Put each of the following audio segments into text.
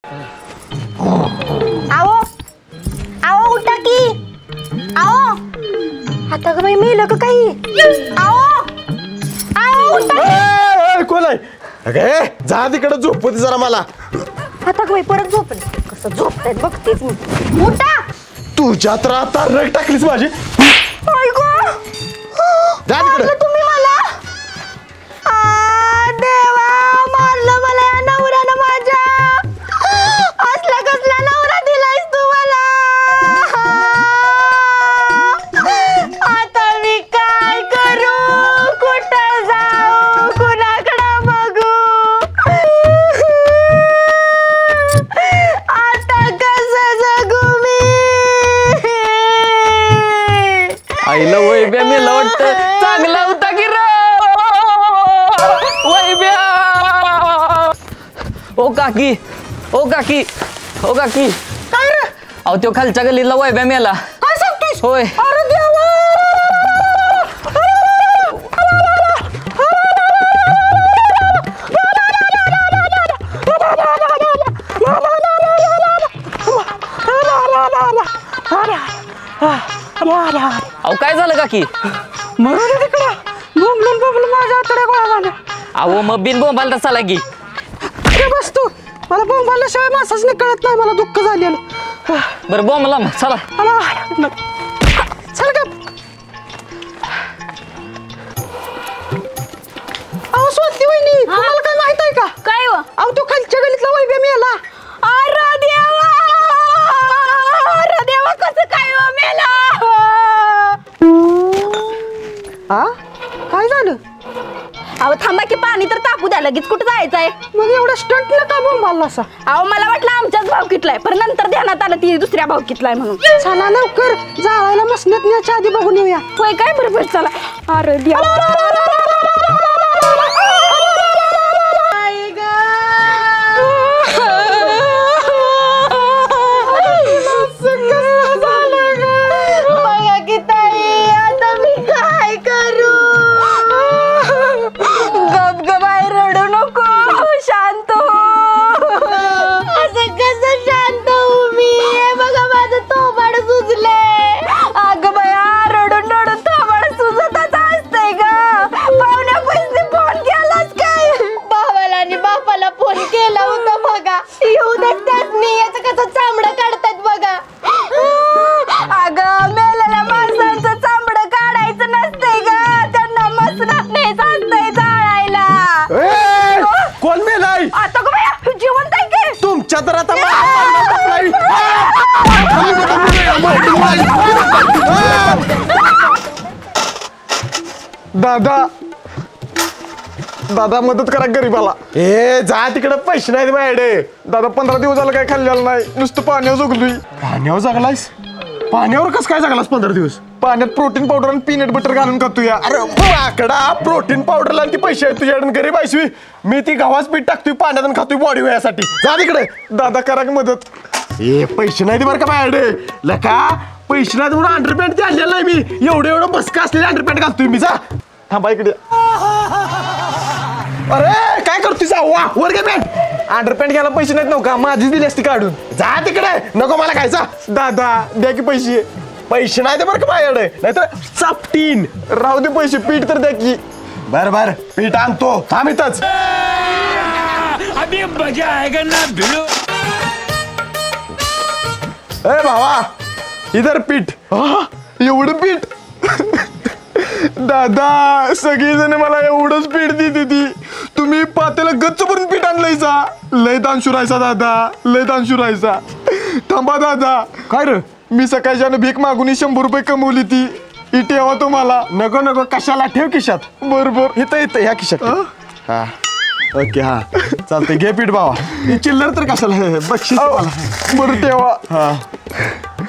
आओ आओ उठा की आओ आता का बाई मेलं का काही आओ आओ उठा कोण आहे अगे जा तिकडे झोपू दे जरा मला आता का बाई परत झोपले कसं झोपतायत बघतेच मी उठा तुझ्या तर आता रग टाकलीस माझी जा तिकडे तुम्ही मला देवा मारलं मला या नवऱ्यानं माझ्या असला कसला नवरा दिलायस तू मला आता मी काय करू कुठं जाऊ कुणाकडं बघू आता कसं जगू मी आईला वैब्या मेला वाटतं चांगला होता की रे वैब्या ओ काकी ओ काकी ओ काकी काय रे अहो तो खालच्या गल्लीतला वैब्या मेला काय सांगतोस होय अरे देवा अहो काय झालं काकी मरून तिकडं बोंबलून बोंबलून माझ्या आतड्या गोळा झाल्या अहो मग बिन बोंबाल तर चाला की बस तू मला बोंबाल्याशिवाय मासाच कळत नाही मला दुःख झालेलं बरं बोंबला मग चला चल गप अहो स्वाती वहिनी तुम्हाला काय माहित आहे का काय अहो तो खालच्या गलीतला वैभ्या मेला अरे देवा कसं काय मेला हा काय झालं अहो थांबा की पाणी तर तापू द्या लगेच कुठं जायचंय मग एवढा स्टंट न का बोंबाला असा अहो मला वाटलं आमच्याच भावकीतलाय पण नंतर ध्यानात आलं ती दुसऱ्या भावकीतलाय म्हणून चला लवकर जाळायला मसण्यात न्यायच्या आधी बघून येऊया होय काय बरोबर चला अरे दादा दादा मदत करा गरीबाला ए जा तिकडे पैसे नाहीत माझ्याकडे दादा 15 दिवस झालं काय खाल्लेलं नाही नुसतं पाण्यावर जगलोय पाण्यावर जगलायस पाण्यावर कसं काय जगलास 15 दिवस पाण्यात प्रोटीन पावडर आणि पीनट बटर घालून खातो या अरे आकडा प्रोटीन पावडरला आणि ती पैसे आहेत तुझ्याकडे गरीब आहेसवी मी ती गव्हाच पीठ टाकतोय पाण्यात आणि खातोय बॉडी व्हायसाठी जा तिकडे दादा करा मदत ए पैसे नाही बरं का माझ्याकडे लका पैसे नाही म्हणून अंडरपॅन्ट ते आणलेलं नाही मी एवढं बसका असलेले अंडरपॅन्ट घालतोय मी जा थांबा इकडे अरे काय करतोय जा वा वर घे पॅन्ट अंडरपॅन्ट घ्यायला पैसे नाहीत नव्हता माझीच दिली असती काढून जा तिकडे नको मला खायचा दादा द्या की पैसे पैसे नाही दे बरं का माझ्याकडे नाहीतर चापटीन राहू दे पैसे पीठ तर द्या की बर बर पीठ आणतो थांब इथंच अभी मजा आएगा ना भिड़ो ए भावा इधर पीठ एवढं पीठ दादा सगळीजण मला एवढंच पीठ देते ती तुम्ही पातेला गच्च भरून पीठ आणलंयचा लय दान शुरायचा दादा लय दान शुरायचा थांबा दादा काय रे मी सकाळच्यानं भीक मागून 100 रुपये कमवली ती ही ठेवा तुम्हाला नको नको कशाला ठेव खिशात बरोबर इथं येतं ह्या खिशात हा ओके हा चालतंय घे पीठ भावा ही चिल्लर तर कशाला बक्षीस मला बरं ठेवा हा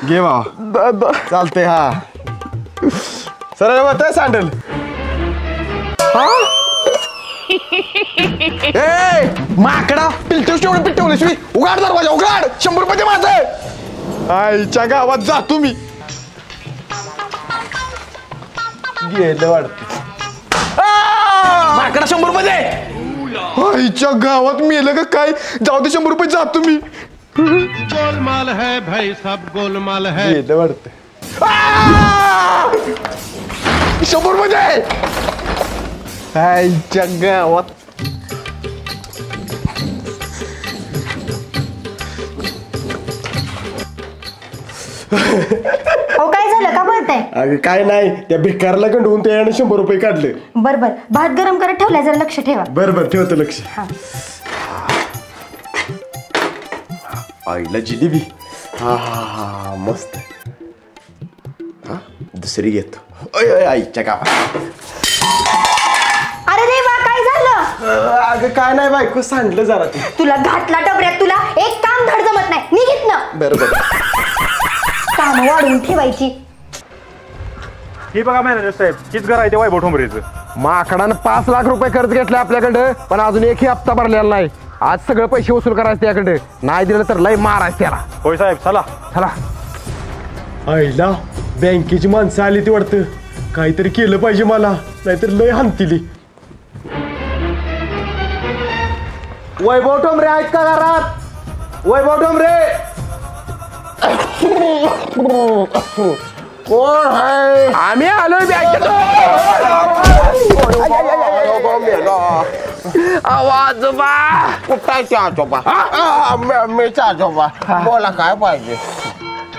घे भावा दादा चालतंय हा सरळ होत सँडल ए माकडा पिलटोस तेवढं पिटवलंस मी उघाड दरवाजा उघाड 100 रुपये दे माझं आईच्या गावात जा तुम्ही गेलं वाटत माकडा 100 रुपये दे आईच्या गावात मेलं का काय जाऊ दे 100 रुपये जा तुम्ही गोलमाल है भाई, सब गोलमाल है. गेलं वाटतं. 100 मध्ये आईच्या गावात. अहो काय झालं का बोलताय? अगं काय नाही त्या भिकारला गंडवून त्याने 100 रुपये काढले. बर बर भात गरम करत ठेवलाय जरा लक्ष ठेवा. बरं ठेवतो लक्ष. हा. आईला जिलेबी. हा हा हा मस्त. हा दुसरी घेतो. आईच्या गावात. अरे देवा काय झालं? अगं काय नाही बायको सांडलं जरा ते. तुला घातला टबऱ्यात, तुला एक काम धड जमत नाही. निघित ना. बरोबर काम वाढवून ठेवायची. ही बघा मॅनेजर साहेब, हीच घर आहे ते वैभव ठोंबरेचं. माकडानं 5 लाख रुपये कर्ज घेतले आपल्याकडं, पण अजून एकही हप्ता भरलेला नाही. आज सगळं पैसे वसूल करायचे त्याकडे, नाही दिलं तर लय मारायचं त्याला. होय साहेब, चला. चला. आईला बँकेची माणसं आली ती वाटतं. काहीतरी केलं पाहिजे मला, नाहीतर लय हानतीली. वैभव ठोंबरे आहेत का घरात? वैभव ठोंबरे कोण आहे? आम्ही आलोय बँकेत. आवाजोबा कुठायचे आजोबा? मीच आजोबा. बोला काय पाहिजे?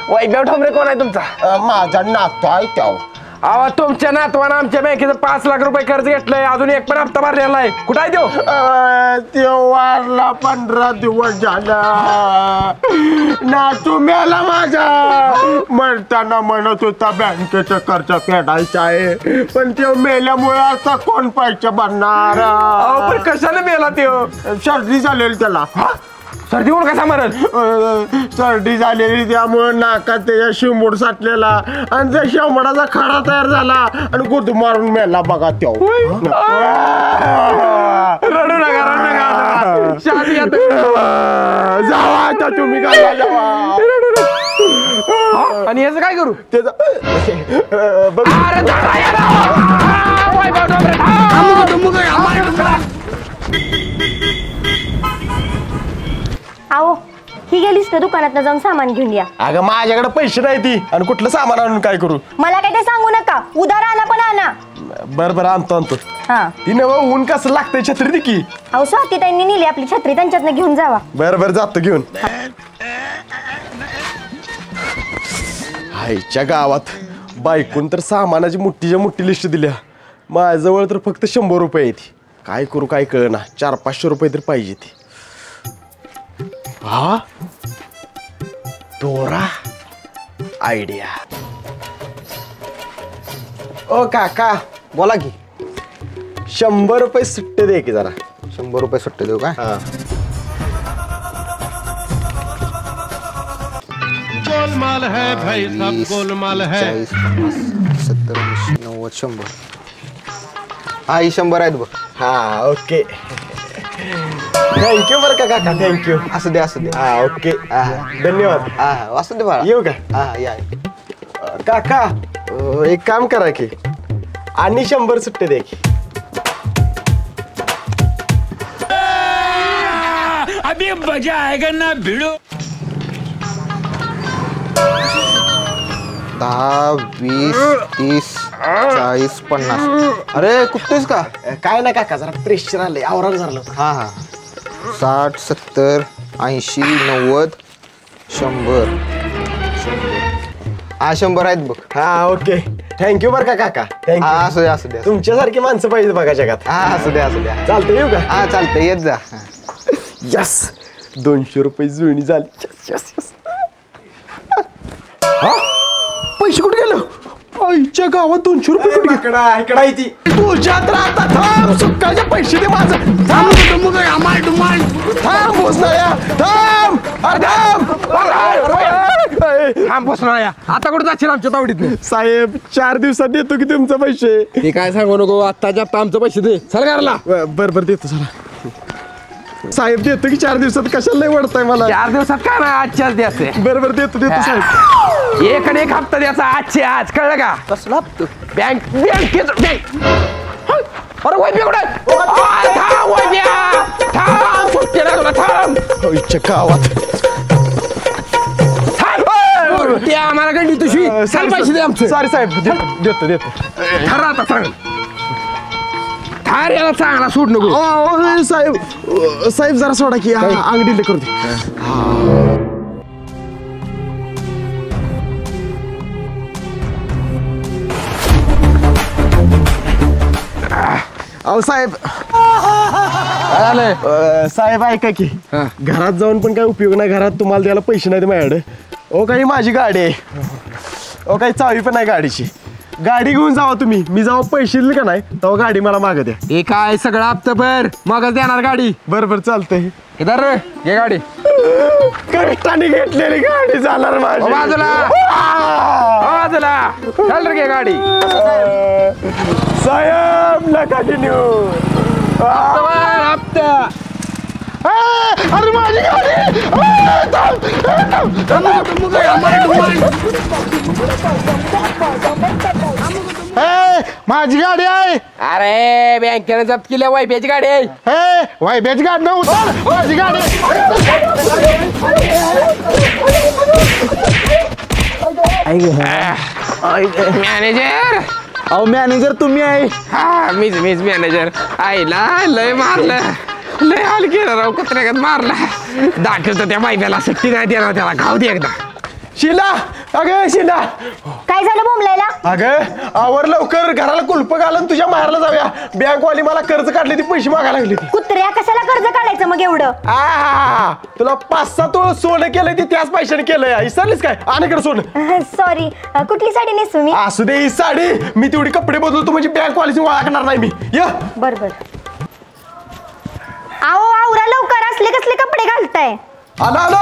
वैभव ठोंबरे कोण आहे तुमचा? माझा नातू आहे तो. अहो तुमच्या नातवानं आमच्या बँकेचं 5 लाख रुपये कर्ज घेतलंय, अजून एक पण हप्ता भरलेला नाही. कुठं आहे त्यो वारला 15 दिवस झाला. नातू मेला माझा. म्हणताना म्हणत होता बँकेचं कर्ज फेडायचं आहे, पण त्यो मेल्यामुळे आता कोण पैसे भरणार? पण कशाने मेला त्यो? सर्दी झालेली त्याला. सर्दी होऊन कसा मरल? सर्दी झालेली त्यामुळे नाकात त्याच्या शिंबूड साठलेला आणि त्या शिंबडाचा खडा तयार झाला आणि गुद मारून मेला बघा त्यो. रडू नका, रडू नका. शादी जावा आता तुम्ही काय जावा. आणि याचं काय करू? अरे अहो ही गेलीस तर दुकानात जाऊन सामान घेऊन या. अगं माझ्याकडे पैसे नाही ती, आणि कुठलं सामान आणून काय करू? मला काय ते सांगू नका. उधार आणा पण आणा. बरं आणतो. हा. ती नव ऊन कसं लागतंय छत्री दे की. अहो स्वाती त्यांनी नेली आपली छत्री, त्यांच्यातनं घेऊन जावा. बरं जातो घेऊन. आईच्या गावात बायकून तर सामानाची मोठी लिस्ट दिल्या. माझ्याजवळ तर फक्त 100 रुपये आहे. ती काय करू काय कळना. 400-500 रुपये तर पाहिजे ती. हा दोरा आयडिया. ओ काका बोला की. 100 रुपये सुट्टे दे की जरा. 100 रुपये सुट्टे देऊ का? हा. गोलमाल है भाई, सब गोलमाल है. 40, 50, 70, 80, 90, 100. हा ही 100 आहेत बघ. हा ओके. थँक्यू बरं का काका. थँक्यू. असं दे. हा ओके. धन्यवाद. हा असं दे बाळा. येऊ का? हा या. काका एक काम करा की, आणि 100 सुट्टे दे की. अभी मजा आएगा ना भिड़ो. 10, 20, 30, 40, 50. अरे कुठतेस का? काय ना काका जरा प्रेशर आलंय, आवरण झालं. हा 60, 70, 80, 90, 100. हा 100 आहेत बघ. हा ओके. थँक्यू बरं का काका. हा थँक्यू. असू दे. तुमच्यासारखी माणसं पाहिजे बघा जगात. हा असू दे. चालतं येऊ का? हा चालतंय येत जा. यस 200 रुपये जुळणी झाली. यस. हा पैसे कुठे गेलं? आईच्या गावात 200 रुपये कुठे? इकडा ती तुझ्यात राहता. थांब सुक्काचे पैसे दे माझं. थांब भोसनाळ्या. थांब बसणार. आता कुठं जाशील आमच्या तावडीत? साहेब 4 दिवसात देतो की तुमचे पैसे. ते काय सांगू नको. आत्ताच्या आत्ता आमचं पैसे दे. चल घरला. बरं देतो चला. साहेब देतो की 4 दिवसात. कशाला नाही वाटतंय मला? 4 दिवसात काय नाही, आजच्याच द्यायचे. बरं देतो साहेब. एक आणि एक हप्ता द्यायचा आजचे आज. कळलं का? कसला हप्ता? बँकेत. अरे वैभ्या कुठे? थांब वैभ्या. थांब. सुट्टी लागला. थांब. आईच्या गावात ते आम्हाला गंडी तुझी पैसे दे आमचे. सॉरी साहेब देतो ठरा आता सांग थार याला चांगला सूट नको. साहेब जरा सोडा की अंगडीला करू दे. अहो साहेब साहेब ऐका की घरात जाऊन पण काय उपयोग नाही. घरात तुम्हाला द्यायला पैसे नाहीत माझ्याकडे. ओ काही माझी गाडी आहे. ओ काही चावी पण नाही गाडीची. गाडी घेऊन जावा तुम्ही. मी जेव्हा पैसे दिले का नाही तेव्हा गाडी मला मागं द्या. हे काय सगळं हप्ता भर मगच देणार गाडी. बरं चालतंय. इधर घे गाडी. कष्टाने घेतलेली गाडी जाणार माझी. बाजूला बाजूला चल रे घे गाडी. साहेब नका नेऊ. हप्ता अरे माझी गाडी. माझी गाडी आहे. अरे बँकेने जप्त केल्या वायफ्याची गाडी आहे. वायब्याची गाडी नाही उतर. माझी गाडी. मॅनेजर. अहो मॅनेजर तुम्ही आहे. हा मीच मॅनेजर. आईला लय मारलं लय हाल केलं राव. कुत्र्यागत मारला. दाखवतो त्या बायब्याला सुट्टी नाही देणार त्याला. गाव दे एकदा. शिला अगं शिला. काय झालं बोंबलायला? अगं आवर लवकर घराला कुलप घालून तुझ्या माहेरला जाऊया. बँकवाली मला कर्ज काढले ती पैसे मागायला लागली ती. कुत्र्या कशाला कर्ज काढायचं मग एवढं? तुला 5-6 तोळ सोनं केलंय ती त्याच पैशाने केलंय. विसरलीस काय? आणि कर सोनं. सॉरी कुठली साडी नेसू मी? असू दे ही साडी. मी तेवढी कपडे बदलतो म्हणजे बँकवालीची ओळखणार नाही मी. या बर आओ आवरा लवकर. असले कसले कपडे घालताय? आलो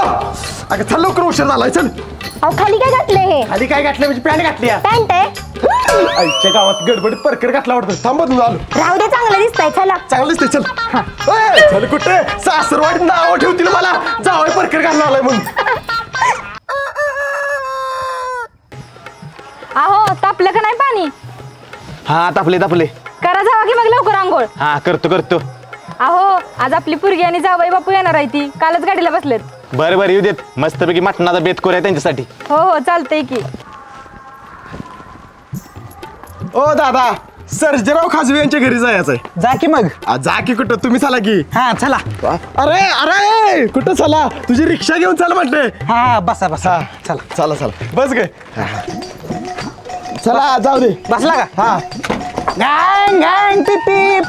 अगं चल लवकर उशीर झालाय. चल. अहो खाली काय घातले हे? खाली काय घातलं म्हणजे पॅन्ट घातली. पॅन्ट आहे? आईच्या गावात गडबडीत परकर घातला वाटतं. थांबत आलो. राहू दे चांगलं दिसतंय. चला चांगलं दिसतंय. चल चल. कुठे सासरवाडीत नाव ठेवतील मला. जावं परकर घालून आलाय म्हणून. अहो तापलं का नाही पाणी? हा तापले करा जावा की मग लवकर आंघोळ. हा करतो. अहो आज आपली पोरगी आणि जावई बापू येणार आहे ती. कालच गाडीला बसलेत. बरं येऊ देत. मस्तपैकी मटणाचा बेत करूया त्यांच्यासाठी. हो चालतंय की. ओ दादा सर्जेराव खाजवे यांच्या घरी जायचंय. जा की मग. जा की कुठं. तुम्ही चला की. हा चला. अरे कुठं चला. तुझी रिक्षा घेऊन चल म्हटले. हा बसा चला बस गे. चला जाऊ दे. बसला का? हा गांग टिपीप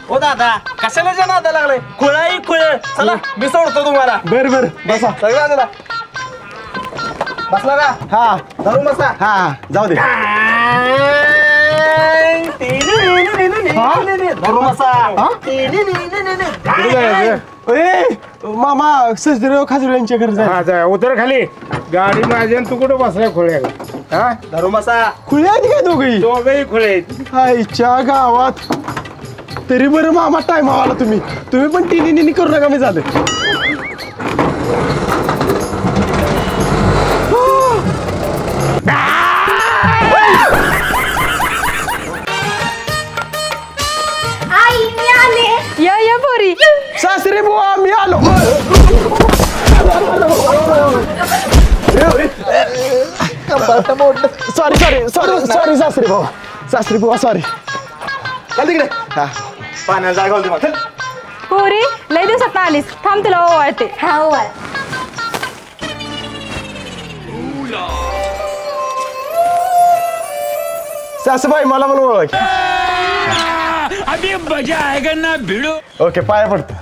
ओ दादा कशाला नादा लागलाय? खुळ चला मी सोडतो तुम्हाला. बर बसा. बसला का? हा धरून बसा. हा जाऊ दे. धरून बसा. मामा सर्जेराव खाजवे यांच्या घरी जाय. उतर खाली. गाडी माझी तू कुठं बसलाय खोळ्या? हा धरून बसा. खुले आहेत काय दोघही? दोघही खोळे. आईच्या गावात. तरी बरं मामा टाइम आला. तुम्ही पण टिनी करू नका. मी झाले. आई मी आले. या पोरी. सासरे बुवा मी आलो. सॉरी सासरे बुवा सॉरी. चल तिकडे. पाण्याला जागा होती मग. पोरी लय दिवसात आलीस. थांब तुला ओवाळते. हा ओवाळ. सासूबाई मला पण ओळख. अभी मजा आएगा ना भिड़ो. ओके पाया पडतो.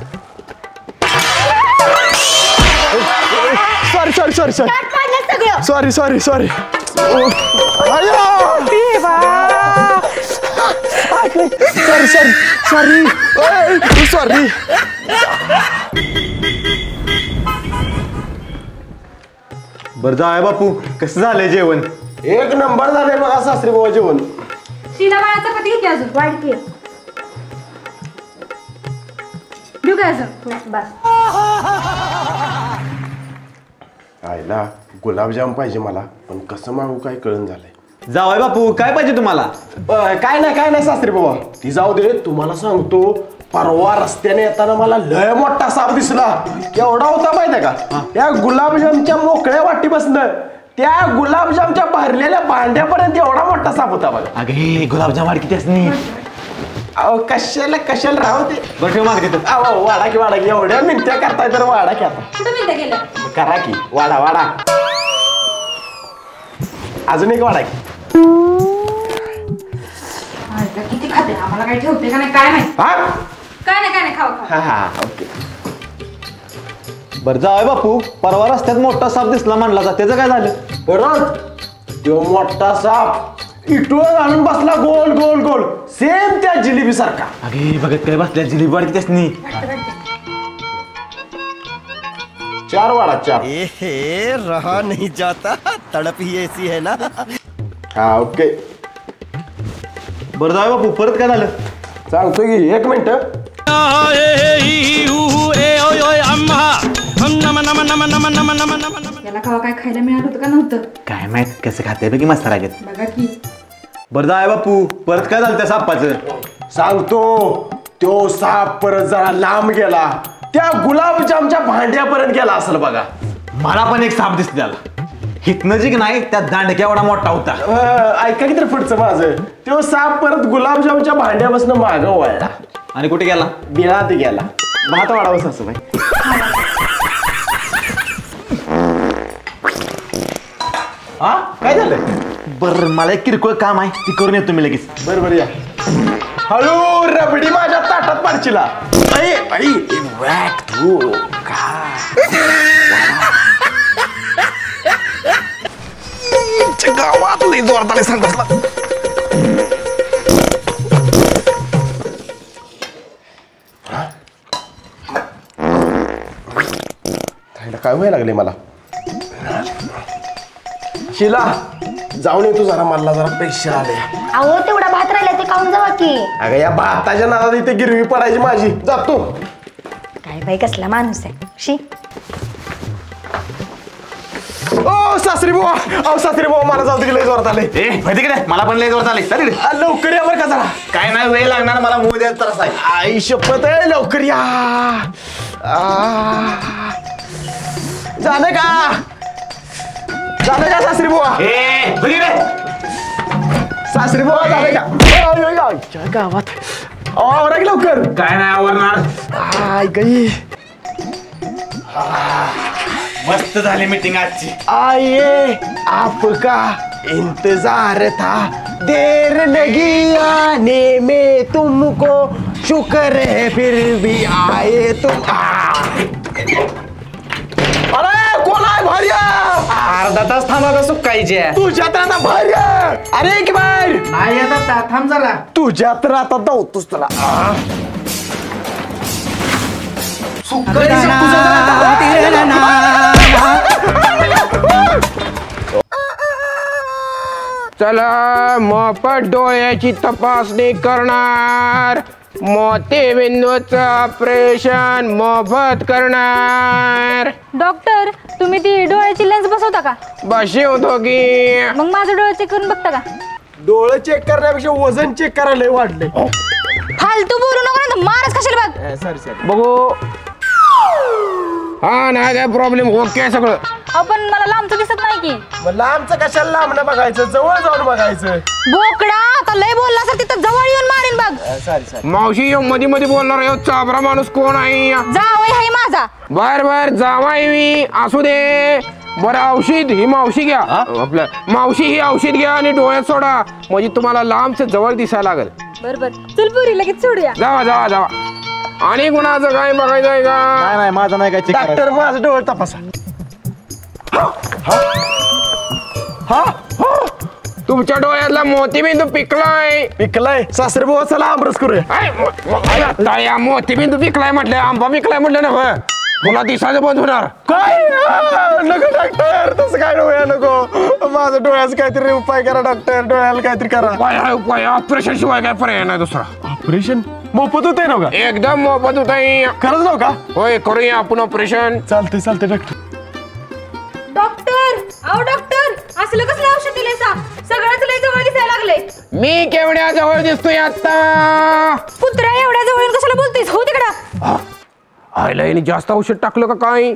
सॉरी ताट पाडलं सगळं. सॉरी बरं जाय बापू. कसं झालंय जेवण? एक नंबर झाले बघा सासरे बुवा जेवण. शिना बाळाचा कधी घेते अजून? वाढते. देऊ काय अजून? बस. आईला गुलाबजाम पाहिजे मला. पण कसं मागू काय कळण झालंय. जावाय बापू काय पाहिजे तुम्हाला? काय नाही सासरे बुवा. ती जाऊ दे. तुम्हाला सांगतो परवा रस्त्याने येताना मला लय मोठा साप दिसला. केवढा होता माहितीये का? त्या गुलाबजामच्या मोकळ्या वाटीपासनं त्या गुलाबजामच्या भरलेल्या भांड्यापर्यंत एवढा मोठा साप होता बघा. अगे गुलाबजाम वाढ किती असणी. अहो कशाला राहू दे. बरं ठेव मागे तिथं. अहो वाडा की एवढ्या मिनत्या करताय तर वाडा की आता. कुठं मिळतं गेलं? करा की वाडा अजून एक वाडा की. किती खाते आम्हाला काही ठेवते का नाही काय माहिती. काय नाही खावा. हा ओके. बरं जाय बापू परवा रस्त्यात मोठा साप दिसला म्हणला जा त्याचं काय झालं. बरं तो मोठा साप इटूळ घालून बसला गोल गोल गोल सेम त्या जिलेबी सारखा. अगे बघत काय बसल्या जिलेबी वाढ किती असणी. 4 वाडा 4. ए रहा नहीं जाता तड़प ही ऐसी है ना. हा ओके. बरं जाय बापू परत काय झालं. सांगतो की 1 मिनिट. याला खावा काय खायला मिळालं होतं का नव्हतं काय माहित कसं खाते बघी मस्त रागेत. बघा की. बरं जाय बापू परत काय झालं त्या सापाचं. सांगतो तो साप परत जरा लांब गेला त्या गुलाबजामच्या भांड्यापर्यंत गेला असेल बघा. मला पण एक साप दिसला त्याला हितनं जी नाही त्या दांडक्या एवढा मोठा होता. ऐका की तर पुढचं माझं. तो साप परत गुलाबजामच्या भांड्यापासून मागं वळला आणि कुठे गेला. बिळात गेला. भात वाढावं असं बाई. हा काय झालं. बरं मला एक किरकोळ काम आहे ती करून येतो मी लगेच. बरोबर या. हळू रबडी माझ्या ताटात पाडशीला. गावात लई जोरात आले सांगतात. काय व्हायला लागले मला. शिला जाऊन येतो जरा मला जरा पैसे आले. अहो तेवढा भात राहिला ते खाऊन जावा की. अगं या भाताच्या नादात इथे गिरवी पडायची माझी. जातो. काय बाई कसला माणूस आहे शी. ओ सासरी बुवा. अहो सासरी बुवा मला जाऊ तिकडे जोरात आले. माहिती का मला पण लय जोरात आले. लवकर या बरं का जरा. काय नाही वेळ लागणार मला मूळ द्यायचा त्रास आहे. आई शपथ आहे लवकर या. झालं का सासरी बुवा. सासरी बुवा झालं का गावात. आवरा की लवकर. काय नाही आवरणार. आय गई. मस्त झाली मीटिंग आजची. आइए आपका इंतजार था देर लगी आने में तुमको शुक्र है फिर भी आए तुम. अरे कोण आहे भार्या. अर्धा तास थांबा का सुकायचे. तुझ्यात आता भार्या. अरे की बाहेर नाही आता थांब जरा. तुझ्यात आता धावतोस तुला. चला मोफत डोळ्याची तपासणी करणार. मोतीबिंदूचं ऑपरेशन मोफत करणार. डॉक्टर तुम्ही ती डोळ्याची लेन्स बसवता का. बसवतो की. मग माझं डोळं चेक करून बघता का. डोळे चेक करण्यापेक्षा वजन चेक करायला वाढले. फालतू बोलू नको ना मारच कशाला बघ. सॉरी. बघू. हा नाही काय प्रॉब्लेम ओके सगळं. आपण मला लांबचं दिसत नाही की. मला आमचं कशाला लांब बघायचं जवळ जाऊन बघायचं. बोकडा आता लय बोलला सर तिथं जवळ येऊन मारीन बघ. सॉरी. मावशी मध्ये मध्ये बोलणार आहे चाबरा माणूस कोण आहे. जावई हाय माझा. बर जावाय मी असू दे. बरं औषध ही मावशी घ्या. आपलं मावशी ही औषध घ्या आणि डोळ्यात सोडा म्हणजे तुम्हाला लांबच जवळ दिसायला लागेल. बर चल पुरी लगेच सोडूया. जावा. आणि कुणाचं काय बघायचं आहे का. नाही माझं नाही काय चेक. डॉक्टर माझं डोळे तपासा. तुमच्या डोळ्यातला मोतीबिंदू पिकलाय. सासरे भाऊ चला आमरस करूया. मोतीबिंदू पिकलाय म्हटलं आंबा पिकलाय म्हटलं ना. तुला दिसायचं बंद होणार. काय नको डॉक्टर तसं काय डोळ्या नको. माझं डोळ्याचं काहीतरी उपाय करा डॉक्टर. डोळ्याला काहीतरी करा. उपाय ऑपरेशन शिवाय काय पर्याय नाही दुसरा. ऑपरेशन मोफत होतंय ना का. एकदम मोफत होत आहे. खरंच नव्ह का. होय करूया आपण ऑपरेशन. चालते डॉक्टर. डॉक्टर डॉक्टर असलं कसलं औषध दिलंय सा सगळंच लय जवळ दिसायला लागले. मी केवढ्या जवळ दिसतोय आता? कुत्र्या एवढ्या जवळून कशाला बोलतेस हो तिकडं. आईला याने जास्त औषध टाकलं का काय?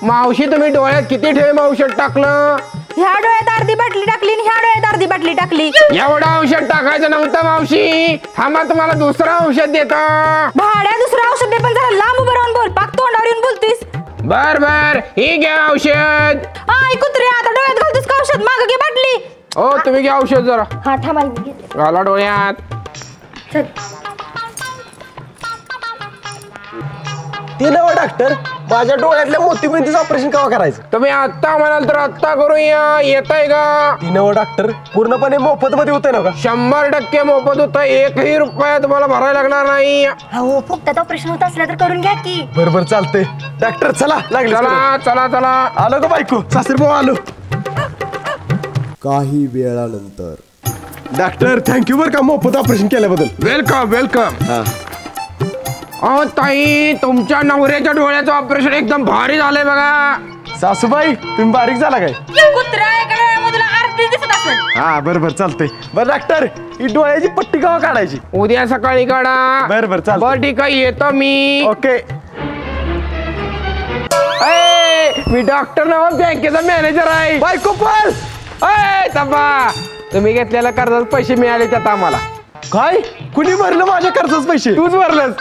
मावशी तुम्ही डोळ्यात किती ठेम औषध टाकलं? ह्या डोळ्यात अर्धी बाटली टाकली आणि ह्या डोळ्यात अर्धी बाटली टाकली. एवढं औषध टाकायचं नव्हतं मावशी. थांबा तुम्हाला दुसरं औषध देतो. भाड्या दुसरं औषध दे पण जरा लांब उभं राहून बोल. पाक तोंडावर येऊन बोलतीस. बर बर ही घ्या औषध. आई कुत्र्या आता डोळ्यात घालतोस का औषध? माग घे बाटली. ओ तुम्ही घ्या औषध जरा. हा थांबा मी घेते. घाला डोळ्यात. चल. ती नव डॉक्टर माझ्या डोळ्यातल्या मोतीबिंदूचं ऑपरेशन केव्हा करायचं? तुम्ही आत्ता म्हणाल तर आत्ता करूया. येताय का? ती नव डॉक्टर पूर्णपणे मोफत मध्ये होतंय ना का? 100% मोफत होतं. 1ही रुपया तुम्हाला भरायला लागणार नाही. हो फुकटात ऑपरेशन होत असलं तर करून घ्या की. बरोबर चालतंय डॉक्टर. चला लागले. चला चला चला. आलो का बायको? सासरी भाऊ आलो. काही वेळानंतर डॉक्टर थँक्यू बरं का मोफत ऑपरेशन केल्याबद्दल. Welcome welcome. अहो ताई तुमच्या नवऱ्याच्या डोळ्याचं ऑपरेशन एकदम भारी झालंय बघा. सासूबाई तुम्ही बारीक झाला काय? कुत्र्या एका डोळ्यामधून अर्धी दिसत असेल. हा बरोबर चालतंय. बरं डॉक्टर ही डोळ्याची पट्टी केव्हा काढायची? उद्या सकाळी काढा. बरं चालतंय. बरं ठीक आहे येतो मी. ओके. मी डॉक्टर नाव बँकेचा मॅनेजर आहे. बायको पण तपा तुम्ही घेतलेल्या कर्जाचे पैसे मिळाले त्यात आम्हाला. काय? कुणी भरलं माझ्या कर्जाचे पैसे? तूच भरलंस.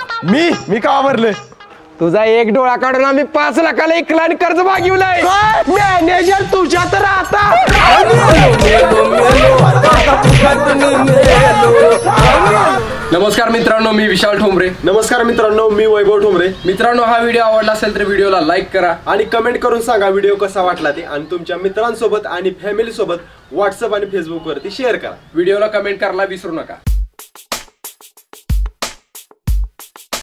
मी का भरले? तुझा एक डोळा काढून आम्ही 5 लाखाला ऐकला आणि कर्ज भागिवलंय. मॅनेजर तुझ्या तर आता. नमस्कार मित्रांनो, मी विशाल ठोंबरे. नमस्कार मित्रांनो, मी वैभव ठोंबरे. मित्रांनो हा व्हिडिओ आवडला असेल तर व्हिडिओला लाईक करा आणि कमेंट करून सांगा व्हिडिओ कसा वाटला ते. आणि तुमच्या मित्रांसोबत आणि फॅमिली सोबत व्हॉट्सअप आणि फेसबुक वरती शेअर करा. व्हिडिओला कमेंट करायला विसरू नका.